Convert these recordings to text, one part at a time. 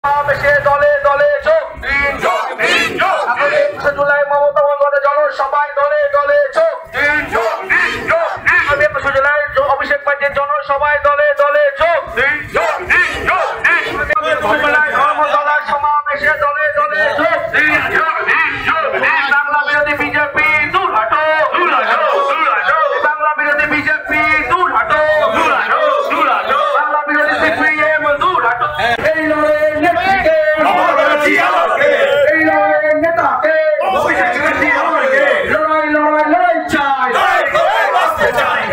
সমাবেশে দলে দলে যোগ দিন, আগামী 21শে জুলাই মমতা বন্দ্যোপাধ্যায় জনসভায় দলে দলে যোগ দিন, আগামী 21শে জুলাই অভিষেক ব্যানার্জির জনসভায় দলে দলে যোগ দিন, ধর্মতলার সমাবেশে দলে দলে যোগ দিন। বাংলা বিরোধী বিজেপি দূর হাটো, বাংলা বিরোধী বিজেপি দূর হাটো, বাংলা বিরোধী সিপিএম দূর হাটো। এই লড়াইয়ের নেত্রীকে, এই লড়াইয়ের নেতাকে, লড়াই লড়াই লড়াই চাই,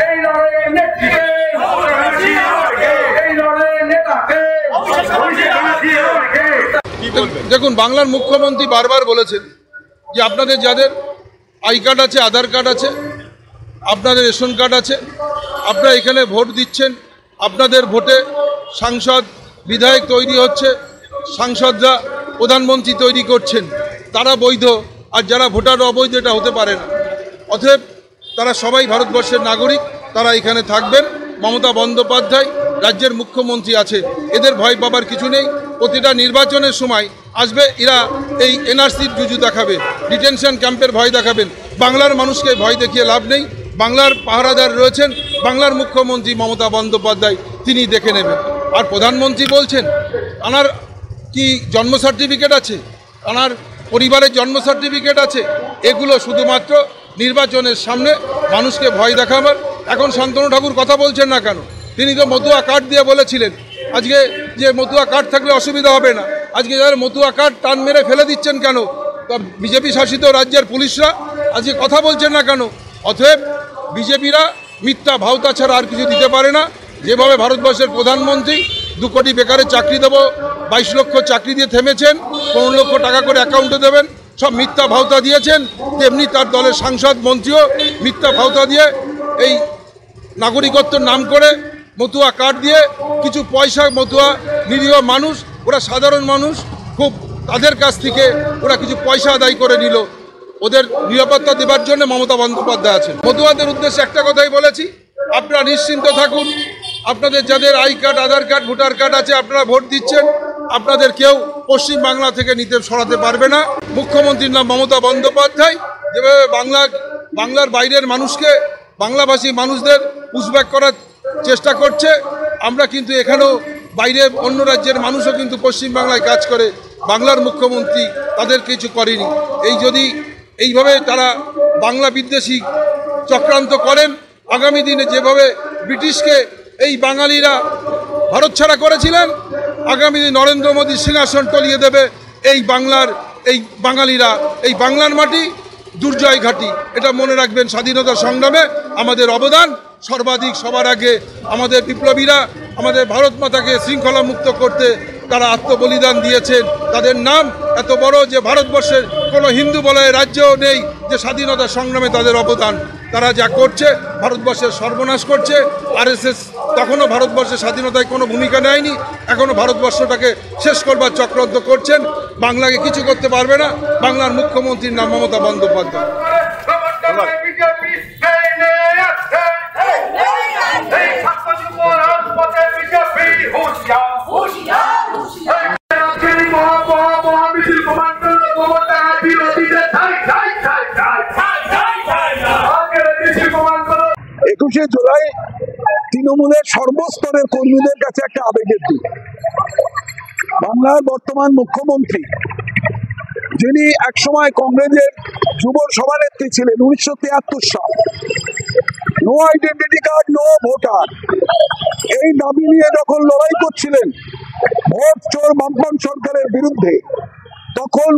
এই লড়াইয়ের নেত্রীকে, এই লড়াইয়ের নেতাকে। দেখুন, বাংলার মুখ্যমন্ত্রী বারবার বলেছেন যে আপনাদের যাদের আই কার্ড আছে, আধার কার্ড আছে, আপনাদের রেশন কার্ড আছে, আপনারা এখানে ভোট দিচ্ছেন, আপনাদের ভোটে সাংসদ বিধায়ক তৈরি হচ্ছে, সাংসদরা প্রধানমন্ত্রী তৈরি করছেন, তারা বৈধ, আর যারা ভোটার অবৈধ এটা হতে পারে না। অতএব তারা সবাই ভারতবর্ষের নাগরিক, তারা এখানে থাকবেন। মমতা বন্দ্যোপাধ্যায় রাজ্যের মুখ্যমন্ত্রী আছে, এদের ভয় পাবার কিছু নেই। প্রতিটা নির্বাচনের সময় আসবে এরা এই এনআরসির জুজু দেখাবে, ডিটেনশন ক্যাম্পের ভয় দেখাবেন। বাংলার মানুষকে ভয় দেখিয়ে লাভ নেই। বাংলার পাহারাদার রয়েছেন বাংলার মুখ্যমন্ত্রী মমতা বন্দ্যোপাধ্যায়, তিনি দেখে নেবেন। আর প্রধানমন্ত্রী বলছেন আনার কি জন্ম সার্টিফিকেট আছে, আনার পরিবারের জন্ম সার্টিফিকেট আছে, এগুলো শুধুমাত্র নির্বাচনের সামনে মানুষকে ভয় দেখাবার। এখন শান্তনু ঠাকুর কথা বলছেন না কেন? তিনি তো মতুয়া কার্ড দিয়ে বলেছিলেন আজকে যে মতুয়া কার্ড থাকলে অসুবিধা হবে না। আজকে যারা মতুয়া কার্ড টান মেরে ফেলে দিচ্ছেন কেন? বিজেপি শাসিত রাজ্যের পুলিশরা আজকে কথা বলছেন না কেন? অতএব বিজেপিরা মিথ্যা ভাওতা ছাড়া আর কিছু দিতে পারে না। যেভাবে ভারতবর্ষের প্রধানমন্ত্রী 2 কোটি বেকারের চাকরি দেবো, 22 লক্ষ চাকরি দিয়ে থেমেছেন, 15 লক্ষ টাকা করে অ্যাকাউন্টে দেবেন, সব মিথ্যা ভাওতা দিয়েছেন, তেমনি তার দলের সাংসদ মন্ত্রীও মিথ্যা ভাওতা দিয়ে এই নাগরিকত্বের নাম করে মতুয়া কার্ড দিয়ে কিছু পয়সা, মতুয়া নিরীহ মানুষ, ওরা সাধারণ মানুষ, খুব তাদের কাছ থেকে ওরা কিছু পয়সা আদায় করে নিল। ওদের নিরাপত্তা দেবার জন্য মমতা বন্দ্যোপাধ্যায় আছেন। মতুয়াদের উদ্দেশ্যে একটা কথাই বলেছি, আপনারা নিশ্চিন্ত থাকুন। আপনাদের যাদের I card, Aadhaar card, voter card আছে, আপনারা ভোট দিচ্ছেন, আপনাদের কেউ পশ্চিম বাংলা থেকে নিতে সরাতে পারবে না। মুখ্যমন্ত্রীর নাম মমতা বন্দ্যোপাধ্যায়, যেভাবে বাংলার বাইরের মানুষকে, বাংলাভাষী মানুষদের পুশব্যাক করার চেষ্টা করছে, আমরা কিন্তু এখানেও বাইরে অন্য রাজ্যের মানুষও কিন্তু পশ্চিমবাংলায় কাজ করে, বাংলার মুখ্যমন্ত্রী তাদের কিছু করেনি। এই যদি এইভাবে তারা বাংলা বিদ্বেষী চক্রান্ত করেন, আগামী দিনে যেভাবে ব্রিটিশকে এই বাঙালিরা ভারত ছাড়া করেছিলেন, আগামী দিন নরেন্দ্র মোদী সিংহাসন টলিয়ে দেবে এই বাংলার, এই বাঙালিরা, এই বাংলার মাটি দুর্জয় ঘাটি। এটা মনে রাখবেন। স্বাধীনতা সংগ্রামে আমাদের অবদান সর্বাধিক, সবার আগে আমাদের বিপ্লবীরা আমাদের ভারত মাতাকে শৃঙ্খলা মুক্ত করতে তারা আত্মবলিদান দিয়েছেন। তাদের নাম এত বড় যে ভারতবর্ষের কোনো হিন্দু বলয় রাজ্যও নেই যে স্বাধীনতা সংগ্রামে তাদের অবদান। তারা যা করছে ভারতবর্ষের সর্বনাশ করছে। আরএসএস তখনও ভারতবর্ষের স্বাধীনতায় কোনো ভূমিকা নেয়নি, এখনও ভারতবর্ষটাকে শেষ করবার চক্রান্ত করছেন। বাংলাকে কিছু করতে পারবে না। বাংলার মুখ্যমন্ত্রীর নাম মমতা বন্দ্যোপাধ্যায়। একুশে জুলাই তৃণমূলের সর্বস্তরের কর্মীদের কাছে একটা আবেগের দিন। বাংলার বর্তমান মুখ্যমন্ত্রী, যিনি একসময় কংগ্রেসের যুব সভানেত্রী ছিলেন 1973 সাল, no identity card, no voter, এই দাবি নিয়ে যখন লড়াই করছিলেন ভোট চোর বামফ্রন্ট সরকারের বিরুদ্ধে, তখন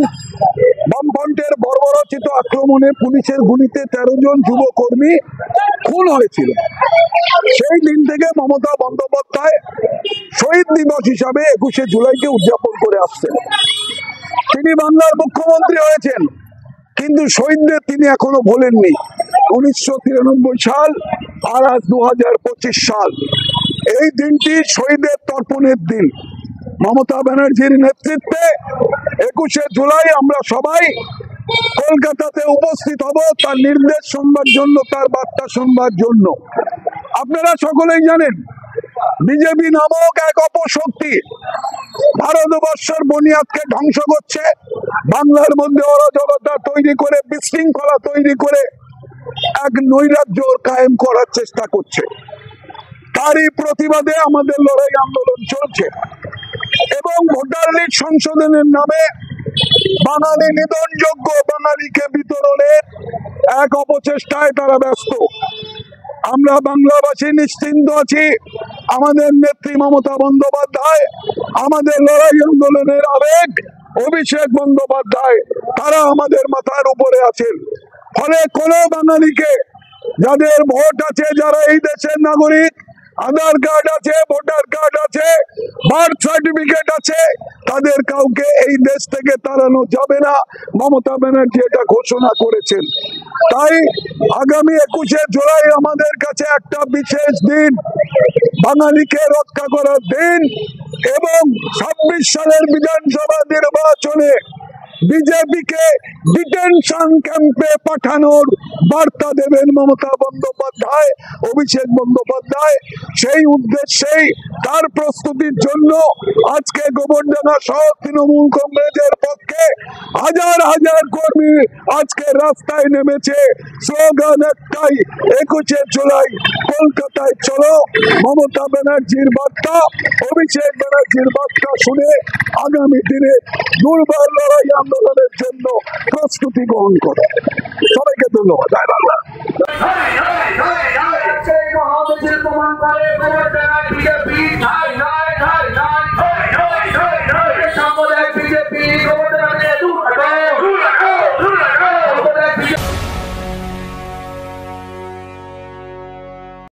বামফ্রন্টের বর্বরচিত আক্রমণে পুলিশের গুলিতে 13 জন যুব কর্মী খুন হয়েছিল। সেই দিন থেকে মমতা বন্দ্যোপাধ্যায় শহীদ দিবস হিসাবে 21শে জুলাইকে উদযাপন করে আসছেন। তিনি বাংলার মুখ্যমন্ত্রী হয়েছেন, কিন্তু শহীদদের তিনি এখনো ভোলেননি। 1993 সাল আর আজ 2025 সাল, এই দিনটি শহীদের তর্পণের দিন। মমতা ব্যানার্জির নেতৃত্বে 21শে জুলাই আমরা সবাই কলকাতাতে উপস্থিত হব তার নির্দেশ শুনবার জন্য, তার বার্তা শুনবার জন্য। আপনারা সকলেই জানেন বিজেপি নামক এক অপশক্তি ভারতবর্ষের বুনিয়াদকে ধ্বংস করছে, বাংলার মধ্যে অরাজকতা তৈরি করে, বিশৃঙ্খলা তৈরি করে এক নৈরাজ্য কায়েম করার চেষ্টা করছে। তারই প্রতিবাদে আমাদের লড়াই আন্দোলন চলছে এবং ভোটার লিস্ট সংশোধনের নামে বাঙালি নিধনযোগ্য বাঙালিকে বিতরণের এক অপচেষ্টায় তারা ব্যস্ত। আমরা বাংলাবাসী নিশ্চিন্ত আছি, আমাদের নেত্রী মমতা বন্দ্যোপাধ্যায়, আমাদের লড়াই আন্দোলনের আবেগ অভিষেক বন্দ্যোপাধ্যায়, তারা আমাদের মাথার উপরে আছেন। ফলে কোন বাঙালিকে, যাদের ভোট আছে, যারা এই দেশের নাগরিক, আধার কার্ড আছে, ভোটার কার্ড আছে, বার্থ সার্টিফিকেট আছে, তাদের কাউকে এই দেশ থেকে তাড়ানো যাবে না। মমতা ব্যানার্জি এটা ঘোষণা করেছেন। তাই আগামী 21শে জুলাই আমাদের কাছে একটা বিশেষ দিন, বাঙালিকে রক্ষা করার দিন এবং 26 সালের বিধানসভা নির্বাচনে বিজেপিকে ডিটেনশন ক্যাম্পে পাঠানোর বার্তা দেবেন মমতা বন্দ্যোপাধ্যায়, অভিষেক বন্দ্যোপাধ্যায়। সেই উদ্দেশ্যেই তার প্রস্তুতির জন্য আজকে গোবরডাঙ্গা সহ তৃণমূল কংগ্রেসের পক্ষে হাজার হাজার কর্মী আজকে রাস্তায় নেমেছে। স্লোগান একটাই, 21শে জুলাই কলকাতায় চলো। মমতা ব্যানার্জির বার্তা, অভিষেক ব্যানার্জির বার্তা শুনে আগামী দিনে দুর্বার লড়াই আন্দোলনের জন্য প্রস্তুতি গ্রহণ করে। সবাইকে ধন্যবাদ। জয় বাংলা। সেই মহামিছিল প্রমাণ করে বিজেপি সাম্প্রদায়িক